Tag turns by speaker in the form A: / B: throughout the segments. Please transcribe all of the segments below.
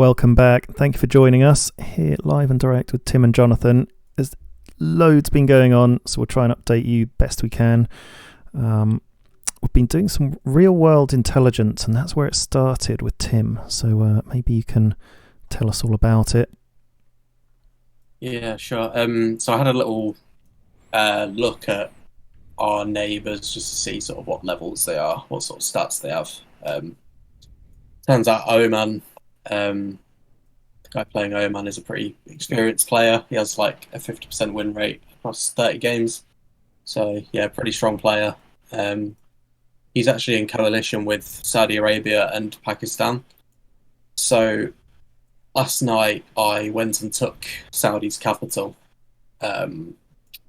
A: Welcome back. Thank you for joining us here live and direct with Tim and Jonathan. There's loads been going on, so we'll try and update you best we can. We've been doing some real world intelligence, and that's where it started with Tim. So maybe you can tell us all about it.
B: Yeah, sure. So I had a little look at our neighbours just to see sort of what levels they are, what sort of stats they have. Turns out Oman, the guy playing Oman is a pretty experienced player. He has like a 50% win rate across 30 games. So yeah, pretty strong player. He's actually in coalition with Saudi Arabia and Pakistan. So last night I went and took Saudi's capital.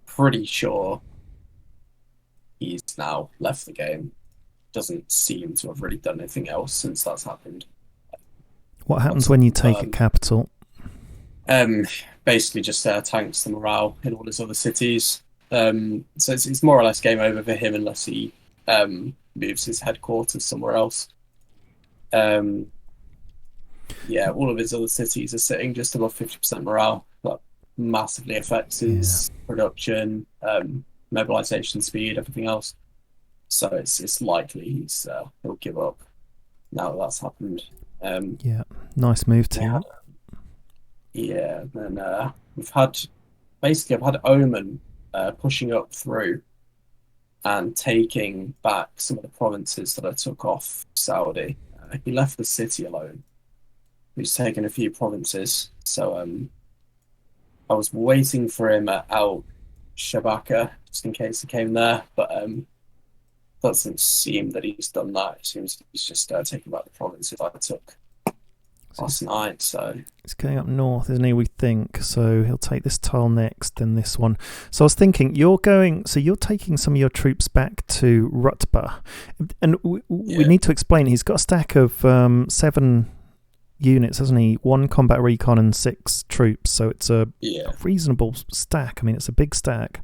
B: Pretty sure he's now left the game. Doesn't seem to have really done anything else since that's happened.
A: What happens when you take a capital?
B: Basically just tanks the morale in all his other cities. So it's more or less game over for him unless he moves his headquarters somewhere else. Yeah, all of his other cities are sitting just above 50% morale. That massively affects his production, mobilization speed, everything else. So it's likely he'll give up now that that's happened.
A: Yeah, nice move, Tim.
B: Yeah, then I've had Oman pushing up through and taking back some of the provinces that I took off Saudi. He left the city alone. He's taken a few provinces. So I was waiting for him at Al Shabaka just in case he came there, but doesn't seem that he's done that. It seems he's just taking back the provinces I took last night. So
A: he's going up north, isn't he? We think so. He'll take this tile next, then this one. So I was thinking, you're taking some of your troops back to Rutba, and we need to explain. He's got a stack of 7 units, hasn't he? 1 combat recon and 6 troops. So it's a reasonable stack. I mean, it's a big stack.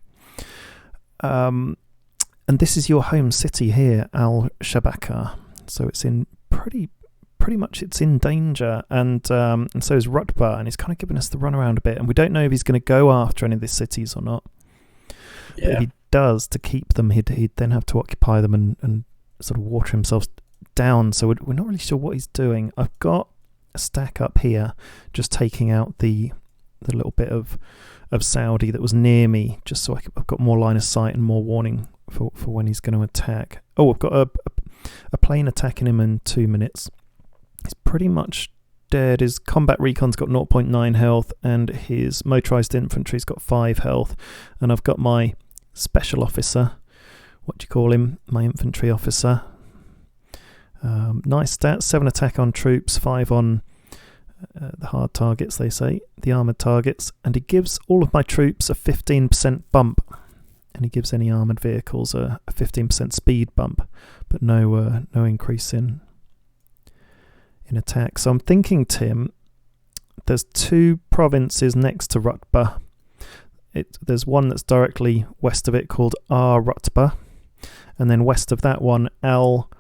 A: And this is your home city here, Al Shabaka. So it's in pretty much it's in danger, and so is Rutba, and he's kind of giving us the runaround a bit, and we don't know if he's going to go after any of these cities or not. Yeah. But if he does, to keep them, he'd then have to occupy them and sort of water himself down. So we're not really sure what he's doing. I've got a stack up here, just taking out the little bit of Saudi that was near me, just so I've got more line of sight and more warning for when he's going to attack. Oh, I've got a plane attacking him in 2 minutes. He's pretty much dead. His combat recon's got 0.9 health, and his motorized infantry's got 5 health. And I've got my special officer, what do you call him? My infantry officer. Nice stats: 7 attack on troops, 5 on the hard targets, they say, the armoured targets. And he gives all of my troops a 15% bump. And he gives any armoured vehicles a 15% speed bump, but no increase in attack. So I'm thinking, Tim, there's 2 provinces next to Rutba. There's one that's directly west of it called Ar Rutba, and then west of that one, Al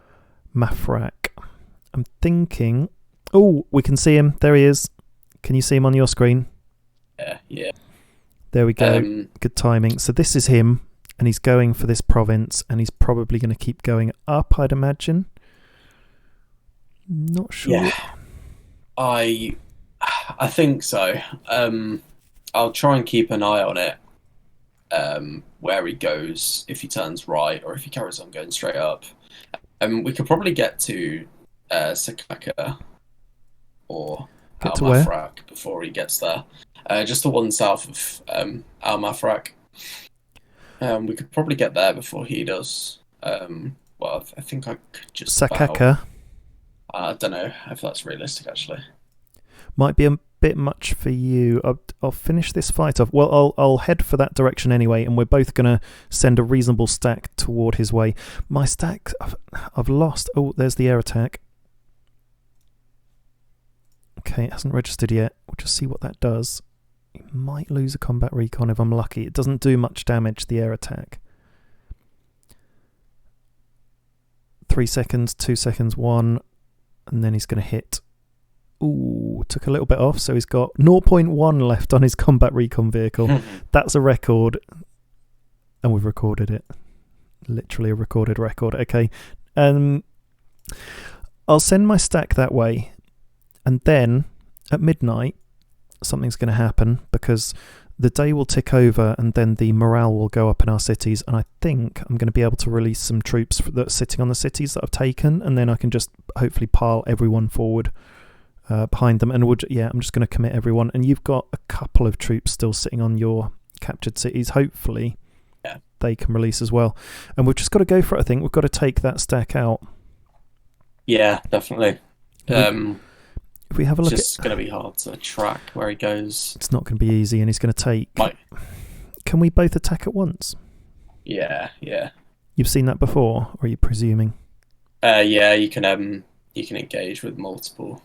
A: Mafraq. I'm thinking, we can see him. There he is. Can you see him on your screen?
B: Yeah.
A: There we go. Good timing. So this is him, and he's going for this province, and he's probably going to keep going up, I'd imagine. Not sure.
B: Yeah, I think so. I'll try and keep an eye on it. Where he goes, if he turns right or if he carries on going straight up. We could probably get to Sakaka or Al Mafraq before he gets there. Just the one south of Al Mafraq. We could probably get there before he does. Well, I think I could just
A: Sakaka.
B: I don't know if that's realistic, actually.
A: Might be a bit much for you. I'll finish this fight off. Well, I'll head for that direction anyway, and we're both going to send a reasonable stack toward his way. My stack, I've lost. Oh, there's the air attack. Okay, it hasn't registered yet. We'll just see what that does. You might lose a combat recon if I'm lucky. It doesn't do much damage, the air attack. 3 seconds, 2 seconds, 1, and then he's going to hit Ooh, took a little bit off, so he's got 0.1 left on his combat recon vehicle. That's a record, and we've recorded it. Literally a recorded record. Okay, I'll send my stack that way, and then at midnight something's going to happen because the day will tick over and then the morale will go up in our cities, and I think I'm going to be able to release some troops that are sitting on the cities that I've taken, and then I can just hopefully pile everyone forward behind them, and I'm just going to commit everyone. And you've got a couple of troops still sitting on your captured cities. Hopefully they can release as well, and we've just got to go for it. I think we've got to take that stack out.
B: Yeah, definitely.
A: If we have a look,
B: it's just going to be hard to track where he goes.
A: It's not going to be easy, and he's going to take. Can we both attack at once?
B: Yeah.
A: You've seen that before, or are you presuming?
B: Yeah, you can engage with multiple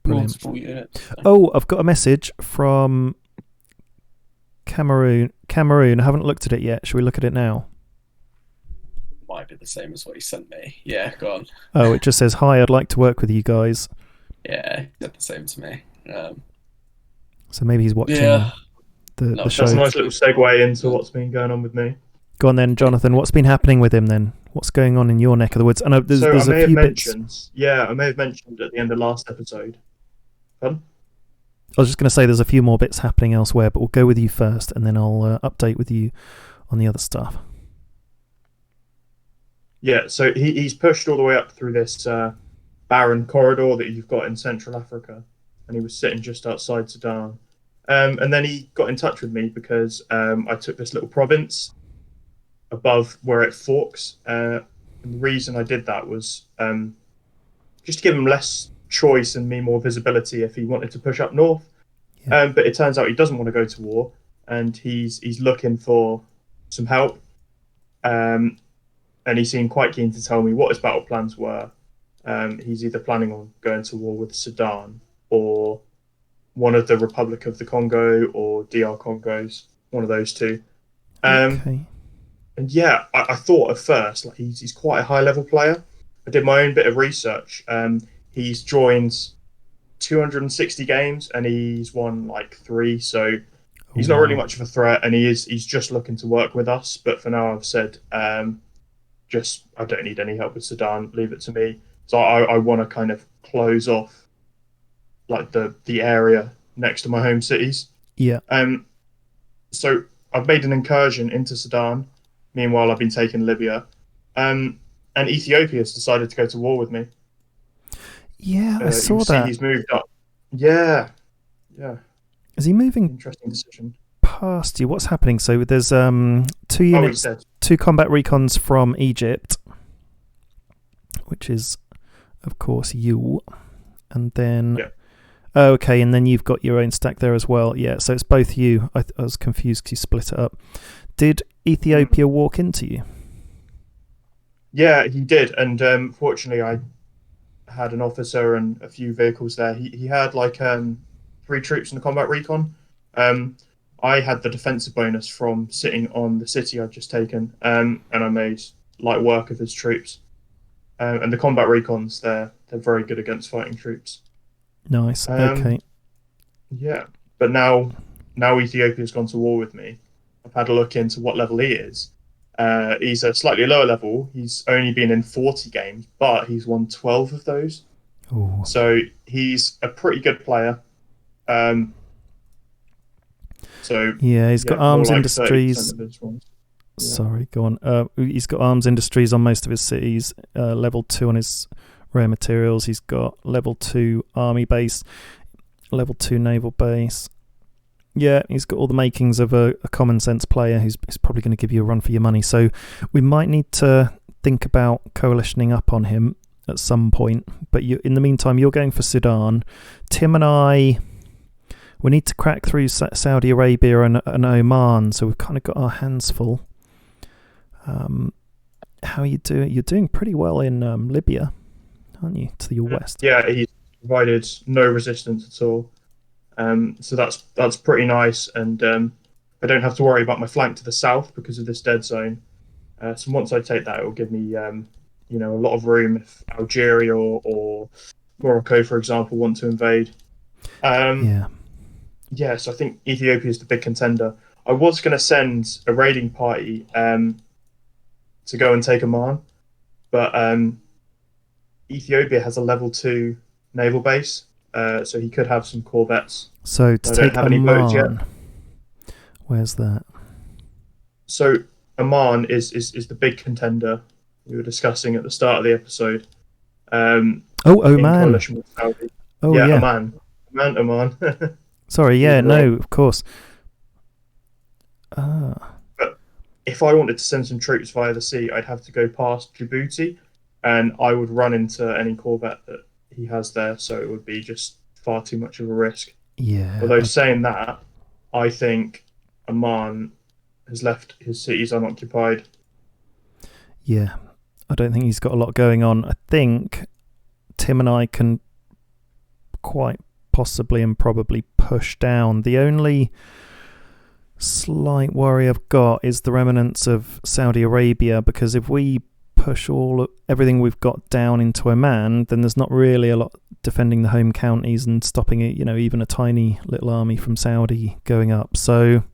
B: units. So.
A: Oh, I've got a message from Cameroon. I haven't looked at it yet. Should we look at it now?
B: Might be the same as what he sent me. Yeah, go on.
A: Oh, it just says, "Hi, I'd like to work with you guys."
B: Yeah, he said the same to me.
A: So maybe he's watching the show.
C: That's a nice little segue into what's been going on with me.
A: Go on then, Jonathan. What's been happening with him then? What's going on in your neck of the woods? I know there's a few bits.
C: Yeah, I may have mentioned at the end of last episode. Pardon?
A: I was just going to say there's a few more bits happening elsewhere, but we'll go with you first, and then I'll update with you on the other stuff.
C: Yeah, so he's pushed all the way up through this barren corridor that you've got in Central Africa, and he was sitting just outside Sudan. And then he got in touch with me because I took this little province above where it forks. And the reason I did that was just to give him less choice and me more visibility if he wanted to push up north. Yeah. But it turns out he doesn't want to go to war, and he's looking for some help. And he seemed quite keen to tell me what his battle plans were. He's either planning on going to war with Sudan or one of the Republic of the Congo or DR Congos, one of those two.
A: Okay.
C: And yeah, I thought at first like he's quite a high level player. I did my own bit of research. He's joined 260 games and he's won like 3, so he's not really much of a threat, and he's just looking to work with us. But for now, I've said I don't need any help with Sudan. Leave it to me. So I want to kind of close off like the area next to my home cities.
A: Yeah.
C: So I've made an incursion into Sudan. Meanwhile, I've been taking Libya, and Ethiopia's decided to go to war with me.
A: Yeah, I saw that.
C: He's moved up. Yeah.
A: Is he moving?
C: Interesting decision.
A: Past you. What's happening? So there's 2 units, 2 combat recons from Egypt, which is, of course, you, and then.
C: Yeah.
A: Oh, okay, and then you've got your own stack there as well. Yeah, so it's both you. I was confused because you split it up. Did Ethiopia walk into you?
C: Yeah, he did, and fortunately, I had an officer and a few vehicles there. He had like 3 troops in the combat recon. I had the defensive bonus from sitting on the city I'd just taken, and I made light work of his troops. And the combat recons, they're very good against fighting troops.
A: Nice. Okay.
C: Yeah, but now Ethiopia's gone to war with me. I've had a look into what level he is. He's a slightly lower level. He's only been in 40 games, but he's won 12 of those.
A: Ooh.
C: So he's a pretty good player.
A: He's got Arms Industries. Sorry, go on. He's got Arms Industries on most of his cities. Level 2 on his rare materials. He's got level 2 army base, level 2 naval base. Yeah, he's got all the makings of a common sense player who's probably going to give you a run for your money. So we might need to think about coalitioning up on him at some point. But in the meantime, you're going for Sudan. Tim and I, we need to crack through Saudi Arabia and Oman. So we've kind of got our hands full. How are you doing? You're doing pretty well in Libya, aren't you? To your west.
C: Yeah, he's provided no resistance at all. So that's pretty nice, and I don't have to worry about my flank to the south because of this dead zone. So once I take that, it will give me a lot of room if Algeria or Morocco, for example, want to invade.
A: Yeah.
C: Yes, I think Ethiopia is the big contender. I was going to send a raiding party to go and take Oman, but Ethiopia has a level 2 naval base, so he could have some corvettes.
A: So to
C: I don't
A: take
C: have any boats yet.
A: Oman, where's that?
C: So Oman is the big contender we were discussing at the start of the episode.
A: Oh,
C: In
A: Oman.
C: coalition with Saudi.
A: Oh, yeah.
C: Oman.
A: Sorry, yeah,
C: You're
A: no,
C: wrong.
A: of course.
C: But if I wanted to send some troops via the sea, I'd have to go past Djibouti, and I would run into any corvette that he has there, so it would be just far too much of a risk.
A: Yeah.
C: Although saying that, I think Oman has left his cities unoccupied.
A: Yeah, I don't think he's got a lot going on. I think Tim and I can quite possibly and probably push down. The only slight worry I've got is the remnants of Saudi Arabia, because if we push everything we've got down into Oman, then there's not really a lot defending the home counties and stopping it, even a tiny little army from Saudi going up. So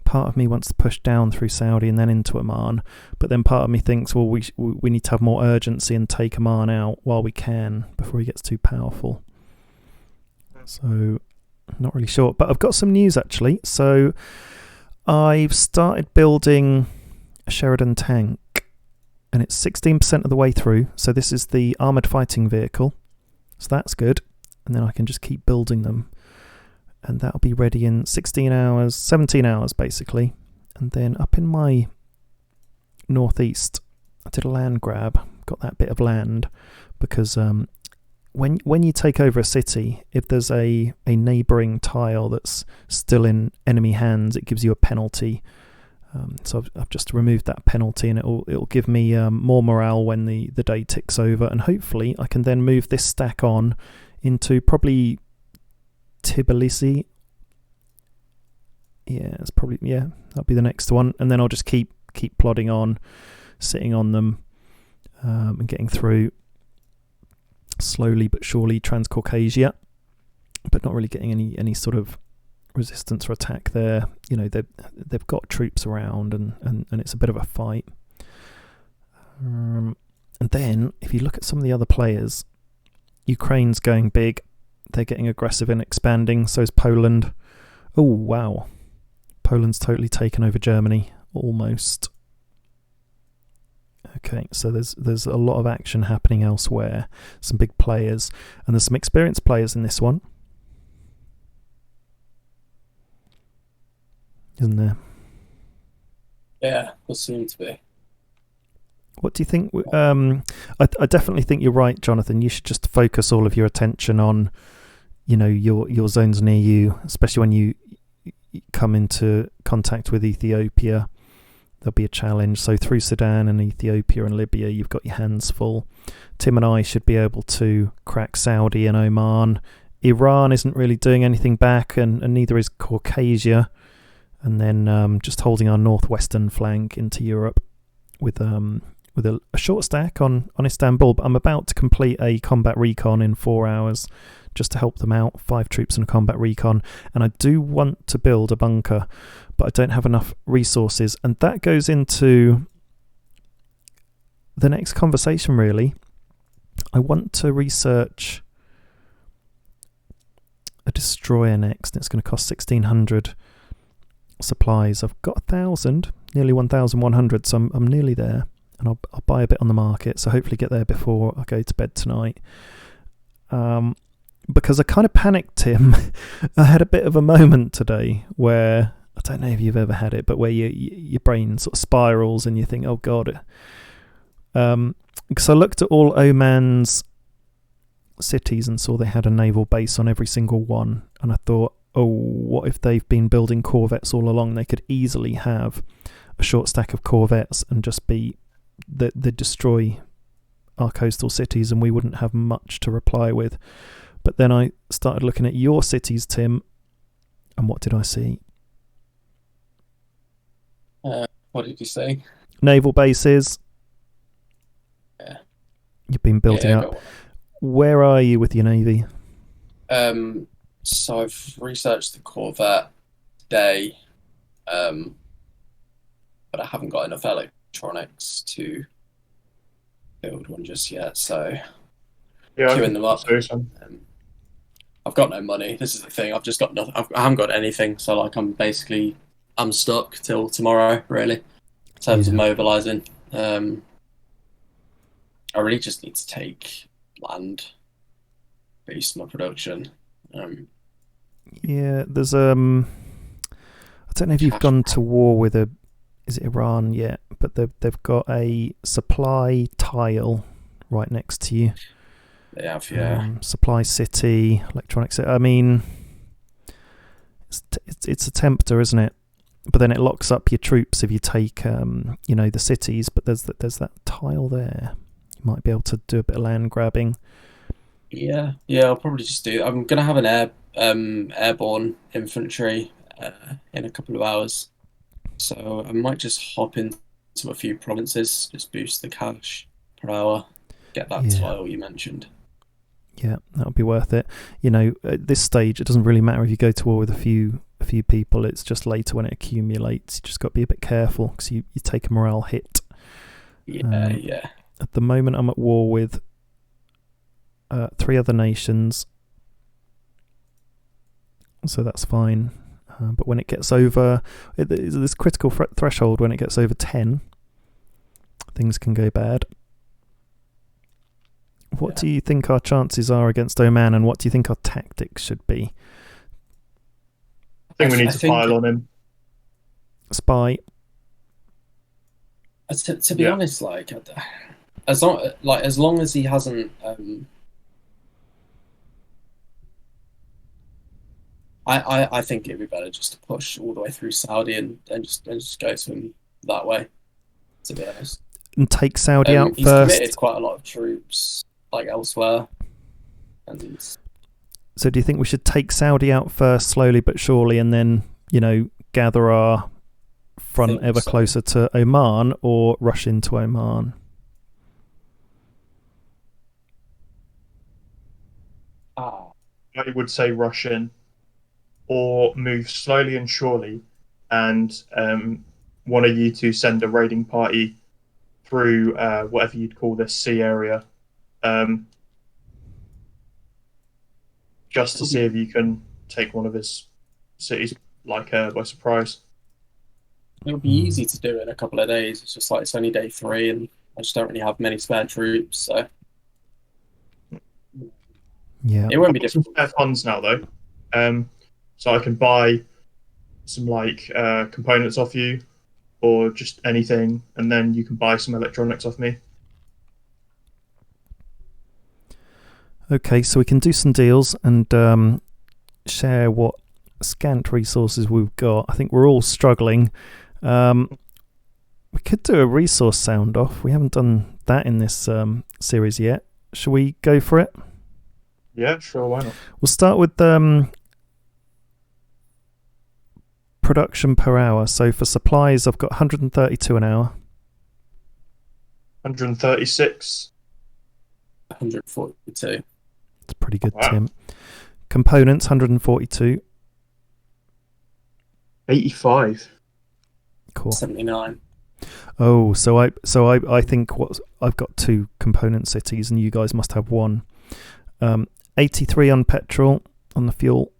A: part of me wants to push down through Saudi and then into Oman, but then part of me thinks, well, we need to have more urgency and take Oman out while we can before he gets too powerful. So not really sure, but I've got some news actually. So I've started building a Sheridan tank, and it's 16% of the way through. So this is the armoured fighting vehicle, so that's good, and then I can just keep building them, and that'll be ready in 17 hours basically. And then up in my northeast, I did a land grab, got that bit of land, because when you take over a city, if there's a neighbouring tile that's still in enemy hands, it gives you a penalty. So I've just removed that penalty, and it'll give me more morale when the day ticks over, and hopefully I can then move this stack on into probably Tbilisi. That'll be the next one, and then I'll just keep plodding on, sitting on them, and getting through slowly but surely Transcaucasia, but not really getting any sort of resistance or attack there. They've got troops around, and it's a bit of a fight. And then if you look at some of the other players, Ukraine's going big, they're getting aggressive and expanding, so is Poland. Oh wow, Poland's totally taken over Germany, almost. Okay, so there's a lot of action happening elsewhere, some big players, and there's some experienced players in this one, isn't there?
B: Yeah, there seems to be.
A: What do you think? I definitely think you're right, Jonathan. You should just focus all of your attention on, your zones near you, especially when you come into contact with Ethiopia. There'll be a challenge. So through Sudan and Ethiopia and Libya, you've got your hands full. Tim and I should be able to crack Saudi and Oman. Iran isn't really doing anything back, and neither is Caucasia. And then just holding our northwestern flank into Europe with a short stack on Istanbul. But I'm about to complete a combat recon in 4 hours just to help them out. 5 troops and a combat recon. And I do want to build a bunker, but I don't have enough resources. And that goes into the next conversation, really. I want to research a destroyer next. It's going to cost 1,600 supplies. I've got 1,000, nearly 1,100, so I'm nearly there. And I'll buy a bit on the market, so hopefully get there before I go to bed tonight. Because I kind of panicked, Tim. I had a bit of a moment today where, I don't know if you've ever had it, but where your brain sort of spirals and you think, oh God. Because I looked at all Oman's cities and saw they had a naval base on every single one. And I thought, oh, what if they've been building corvettes all along? They could easily have a short stack of corvettes and just be they destroy our coastal cities, and we wouldn't have much to reply with. But then I started looking at your cities, Tim, and what did I see?
B: What did you say?
A: Naval bases.
B: Yeah.
A: You've been building up. where are you with your navy?
B: So I've researched the Corvette today, but I haven't got enough electronics to build one just yet. So
C: Yeah, I
B: queuing
C: can
B: them up.
C: do some.
B: I've got no money. This is the thing. I've just got nothing. I haven't got anything. So like I'm stuck till tomorrow, really, in terms of mobilizing. I really just need to take land, boost my production.
A: Yeah, there's I don't know if you've gone to war with is it Iran yet, but they've got a supply tile right next to you.
B: They have, yeah.
A: Supply city, electronics. I mean, it's a tempter, isn't it? But then it locks up your troops if you take, the cities. But there's that tile there. You might be able to do a bit of land grabbing.
B: Yeah. I'll probably just do. I'm gonna have an airborne infantry in a couple of hours, so I might just hop into a few provinces, just boost the cash per hour, get that tile you mentioned.
A: Yeah, that would be worth it. At this stage, it doesn't really matter if you go to war with a few people. It's just later when it accumulates. You just got to be a bit careful because you take a morale hit.
B: Yeah.
A: At the moment, I'm at war with 3 other nations, so that's fine. But when it gets over this critical threshold, when it gets over 10, things can go bad. What do you think our chances are against Oman, and what do you think our tactics should be?
C: I think we need to pile on him.
A: Spy.
B: To be honest, like as long as he hasn't. I think it'd be better just to push all the way through Saudi and just go to him that way. To be honest.
A: And take Saudi out
B: he's
A: first.
B: He's committed quite a lot of troops like elsewhere.
A: So do you think we should take Saudi out first, slowly but surely, and then, gather our front ever closer to Oman, or rush into Oman?
C: I would say rush in, or move slowly and surely, and one of you two send a raiding party through whatever you'd call this sea area, just to see if you can take one of his cities by surprise.
B: It would be easy to do in a couple of days. It's just like it's only day 3, and I just don't really have many spare troops, so
A: yeah,
B: it won't be
C: some
B: difficult.
C: spare funds now though, so I can buy some components off you, or just anything, and then you can buy some electronics off me.
A: Okay, so we can do some deals and share what scant resources we've got. I think we're all struggling. We could do a resource sound off. We haven't done that in this series yet. Shall we go for it?
C: Yeah, sure, why not?
A: We'll start with production per hour. So for supplies, I've got 132 an hour.
C: 136.
B: 142.
A: It's pretty good,
C: wow.
A: Tim. Components, 142.
C: 85.
A: Cool.
B: 79.
A: Oh, so I think I've got 2 component cities, and you guys must have 1. 83 on petrol, on the fuel.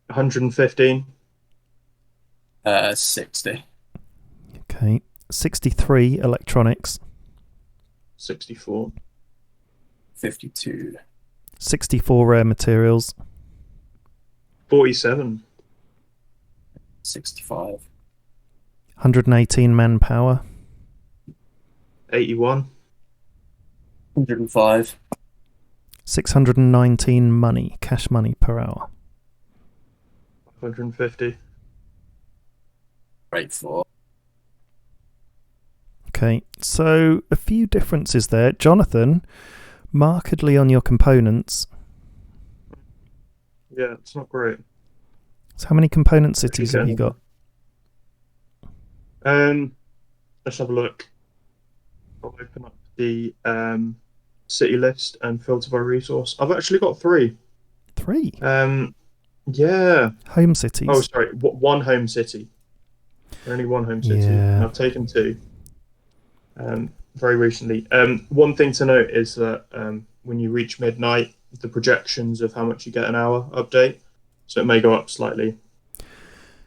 C: 115.
B: 60.
A: Okay. 63 electronics.
C: 64.
B: 52.
A: 64 rare materials.
C: 47.
B: 65.
A: 118 manpower.
C: 81.
B: 105.
A: 619 money, cash money per hour.
C: 150.
B: Rate 4.
A: Okay, so a few differences there. Jonathan, markedly on your components.
C: Yeah, it's not great.
A: So how many component cities have you got?
C: Let's have a look. I'll open up the city list and filter by resource. I've actually got three.
A: 3
C: Yeah.
A: home cities.
C: Oh, sorry. One home city. Only one home city, and
A: Yeah.
C: I've taken two. Very recently. One thing to note is that when you reach midnight, the projections of how much you get an hour update, so it may go up slightly.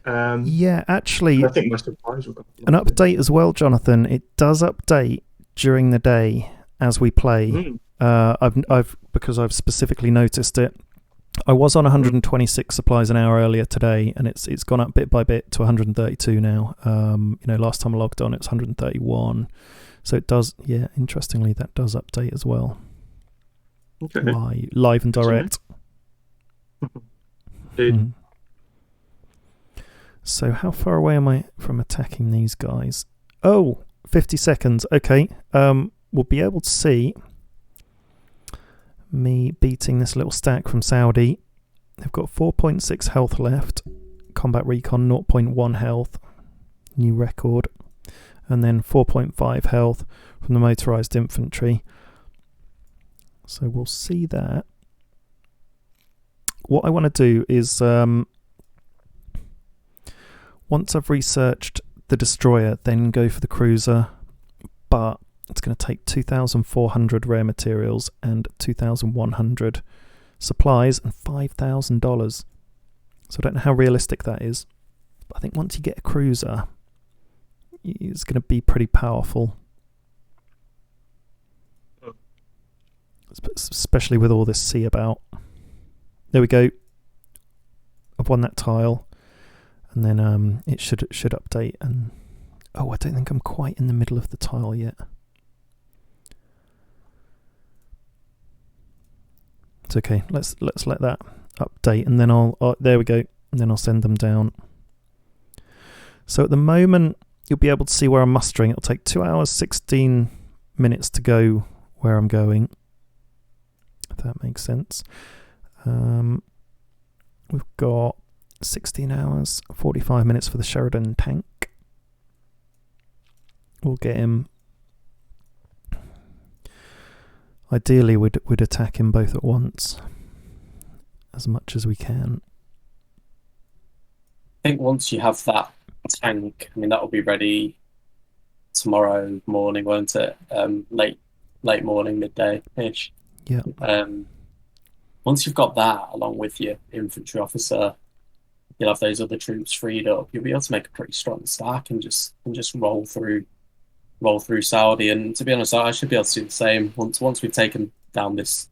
A: Yeah, actually,
C: I think my supplies will go up.
A: an update as well, Jonathan. It does update during the day as we play. I've because I've specifically noticed it. I was on 126 supplies an hour earlier today, and it's gone up bit by bit to 132 now. Last time I logged on, it was 131. So it does, yeah. Interestingly, that does update as well.
C: Okay.
A: Live and direct.
C: Dude.
A: So how far away am I from attacking these guys? Oh, 50 seconds. Okay. We'll be able to see me beating this little stack from Saudi. They've got 4.6 health left. Combat Recon 0.1 health. New record. And then 4.5 health from the motorised infantry. So we'll see that. What I want to do is, once I've researched the destroyer, then go for the cruiser. But it's going to take 2,400 rare materials and 2,100 supplies and $5,000. So I don't know how realistic that is. But I think once you get a cruiser, it's going to be pretty powerful. Especially with all this sea about. There we go. I've won that tile. And then it should update. And I don't think I'm quite in the middle of the tile yet. It's okay. Let's let that update, and then I'll there we go. And then I'll send them down. So at the moment, you'll be able to see where I'm mustering. It'll take 2 hours 16 minutes to go where I'm going. If that makes sense. We've got 16 hours 45 minutes for the Sheridan tank. We'll get him. Ideally, we'd attack him both at once, as much as we can.
B: I think once you have that tank, that will be ready tomorrow morning, won't it? Late morning, midday-ish.
A: Yeah.
B: Once you've got that, along with your infantry officer, you'll have those other troops freed up. You'll be able to make a pretty strong stack and just roll through Saudi. And to be honest, I should be able to do the same once we've taken down this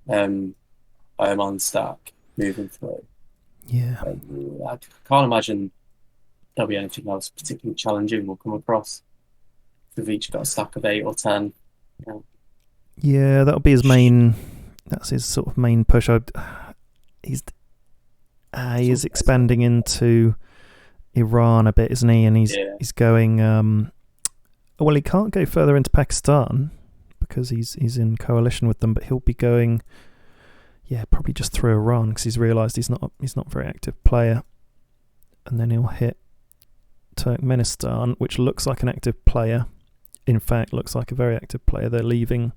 B: Oman stack moving through.
A: Yeah.
B: I can't imagine there'll be anything else particularly challenging we'll come across. We've each got a stack of 8 or 10.
A: Yeah, that'll be his main. That's his sort of main push. He is expanding into Iran a bit, isn't he? And he's going. Well, he can't go further into Pakistan because he's in coalition with them. But he'll be going. Yeah, probably just through Iran because he's realised he's not a very active player. And then he'll hit Turkmenistan, which looks like an active player. In fact, looks like a very active player. They're leaving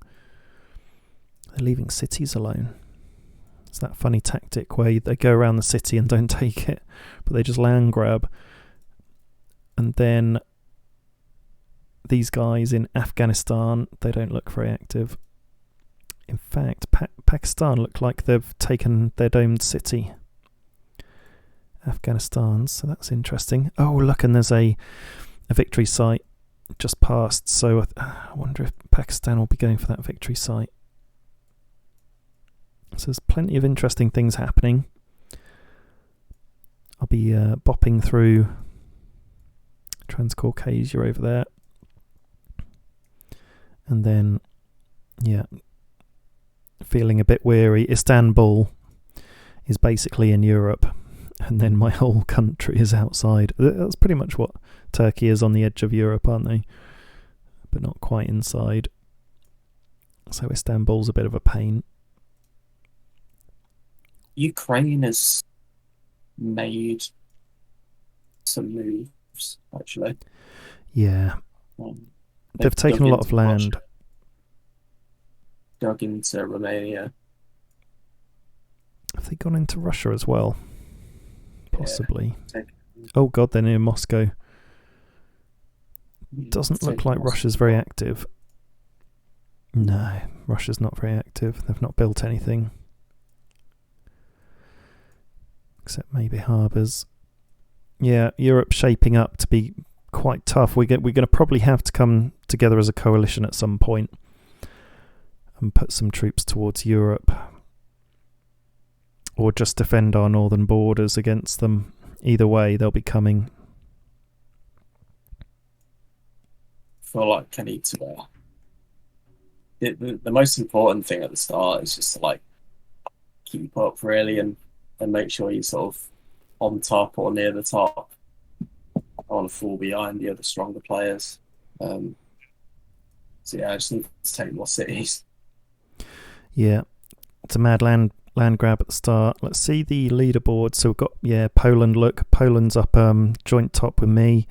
A: cities alone. It's that funny tactic where they go around the city and don't take it, but they just land grab. And then these guys in Afghanistan, they don't look very active. In fact, Pakistan look like they've taken their domed city. Afghanistan, so that's interesting. Oh, look, and there's a victory site just passed, so I wonder if Pakistan will be going for that victory site. So there's plenty of interesting things happening. I'll be bopping through Transcaucasia over there. And then, yeah, feeling a bit weary. Istanbul is basically in Europe, and then my whole country is outside. That's pretty much what Turkey is, on the edge of Europe, aren't they? But not quite inside. So Istanbul's a bit of a pain.
B: Ukraine has made some moves, actually.
A: Yeah. They've taken a lot of land.
B: dug into Romania.
A: Have they gone into Russia as well? Possibly.
B: Yeah.
A: Oh god, they're near Moscow. Doesn't look like
B: Moscow.
A: Russia's very active. No, Russia's not very active. They've not built anything. Except maybe harbours. Yeah, Europe's shaping up to be quite tough. We're going to probably have to come together as a coalition at some point and put some troops towards Europe. Or just defend our northern borders against them. Either way, they'll be coming.
B: I feel like I need to. The most important thing at the start is just to like keep up really and make sure you're sort of on top or near the top. I want to fall behind the other stronger players. So yeah, I just need to take more cities.
A: Yeah, it's a mad land grab at the start. Let's see the leaderboard. So we've got Poland. Look, Poland's up joint top with me.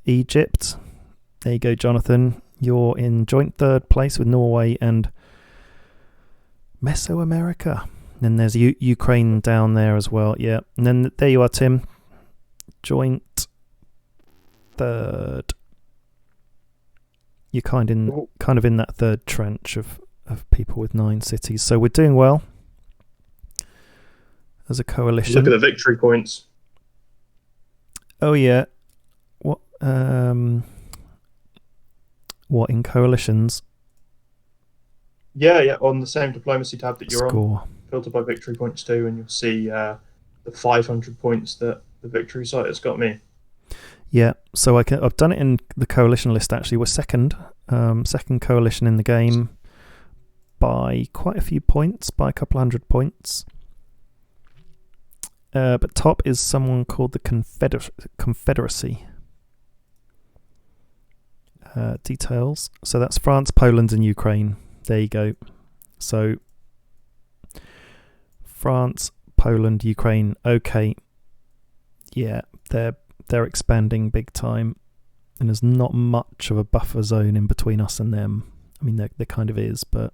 A: Egypt. There you go, Jonathan. You're in joint third place with Norway and Mesoamerica. Then there's Ukraine down there as well. Yeah, and then there you are, Tim. Joint third. You're kind of in that third trench of people with 9 cities. So we're doing well as a coalition.
C: Look at the victory points.
A: Oh yeah. What in coalitions?
C: Yeah, on the same diplomacy tab that you're
A: Score.
C: on, filter by victory points too, and you'll see the 500 points that the victory site has got me.
A: Yeah, so I've done it in the coalition list actually. We're second coalition in the game by quite a few points, by a couple hundred points. But top is someone called the Confederacy. Details. So that's France, Poland, and Ukraine. There you go. So France, Poland, Ukraine. Okay. Yeah, they're expanding big time, and there's not much of a buffer zone in between us and them. I mean, there kind of is, but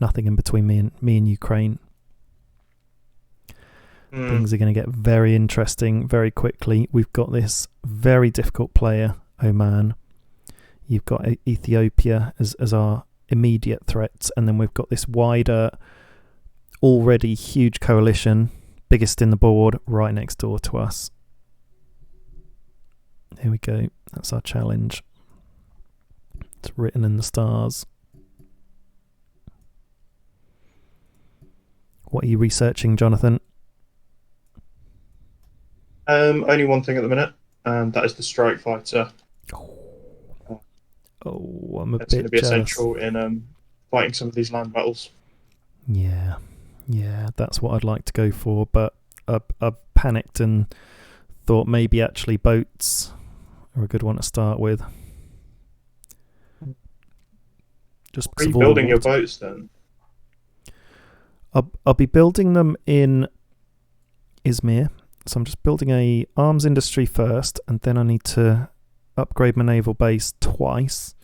A: nothing in between me and Ukraine. Things are going to get very interesting very quickly. We've got this very difficult player, Oman. You've got Ethiopia as our immediate threats, and then we've got this wider, already huge coalition, biggest in the board, right next door to us. Here we go. That's our challenge. It's written in the stars. What are you researching, Jonathan?
C: Only one thing at the minute, and that is the strike fighter.
A: Oh, I'm a
C: It's going
A: bit
C: to be
A: jealous.
C: essential in fighting some of these land battles.
A: Yeah, that's what I'd like to go for, but I panicked and thought maybe actually boats are a good one to start with. Just
C: Are you building your boats then?
A: I'll be building them in Izmir. So I'm just building a arms industry first, and then I need to upgrade my naval base twice.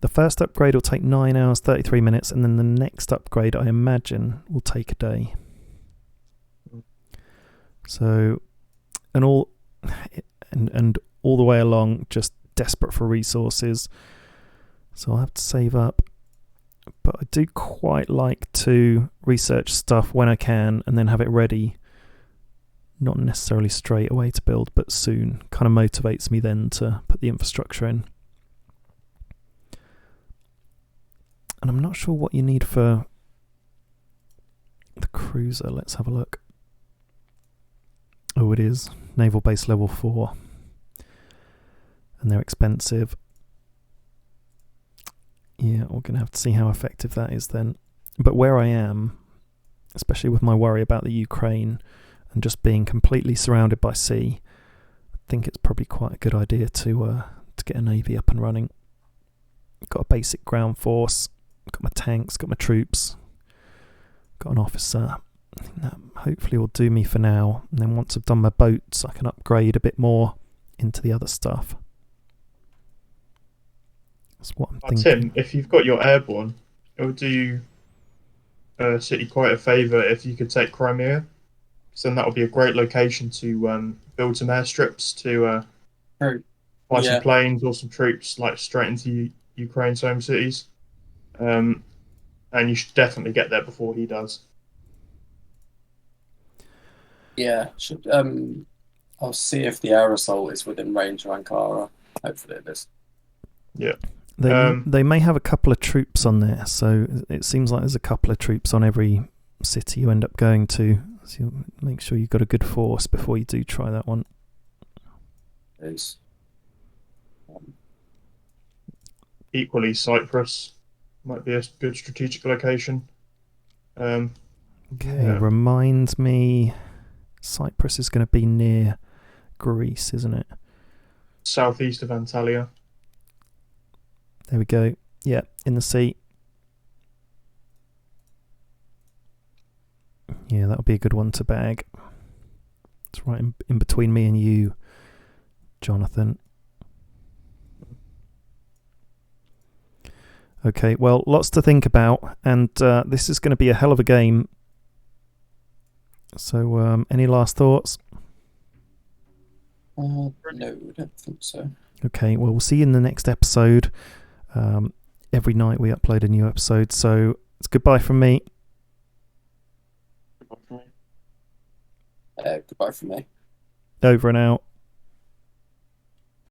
A: The first upgrade will take 9 hours, 33 minutes, and then the next upgrade, I imagine, will take a day. So, and all the way along, just desperate for resources. So I'll have to save up. But I do quite like to research stuff when I can and then have it ready. Not necessarily straight away to build, but soon. Kind of motivates me then to put the infrastructure in. And I'm not sure what you need for the cruiser. Let's have a look. Oh, it is. Naval base level 4. And they're expensive. Yeah, we're going to have to see how effective that is then. But where I am, especially with my worry about the Ukraine and just being completely surrounded by sea, I think it's probably quite a good idea to get a navy up and running. Got a basic ground force, got my tanks, got my troops, got an officer. I think that hopefully will do me for now. And then once I've done my boats, I can upgrade a bit more into the other stuff. That's what I'm thinking.
C: Tim, if you've got your airborne, it would do City quite a favour if you could take Crimea, because then that would be a great location to build some airstrips to fly some planes or some troops like straight into Ukraine's home cities. And you should definitely get there before he does.
B: Yeah, should I'll see if the air assault is within range of Ankara. Hopefully it is.
C: Yeah.
A: They may have a couple of troops on there, so it seems like there's a couple of troops on every city you end up going to. So make sure you've got a good force before you do try that one.
B: Is
C: equally Cyprus might be a good strategic location.
A: Okay, remind me, Cyprus is going to be near Greece, isn't it?
C: Southeast of Antalya.
A: There we go. Yeah, in the sea. Yeah, that would be a good one to bag. It's right in between me and you, Jonathan. Okay, well, lots to think about, and this is going to be a hell of a game. So, any last thoughts?
B: no, I don't think so.
A: Okay, well, we'll see you in the next episode. Every night we upload a new episode, so it's goodbye from me.
B: Goodbye from me.
A: Over and out.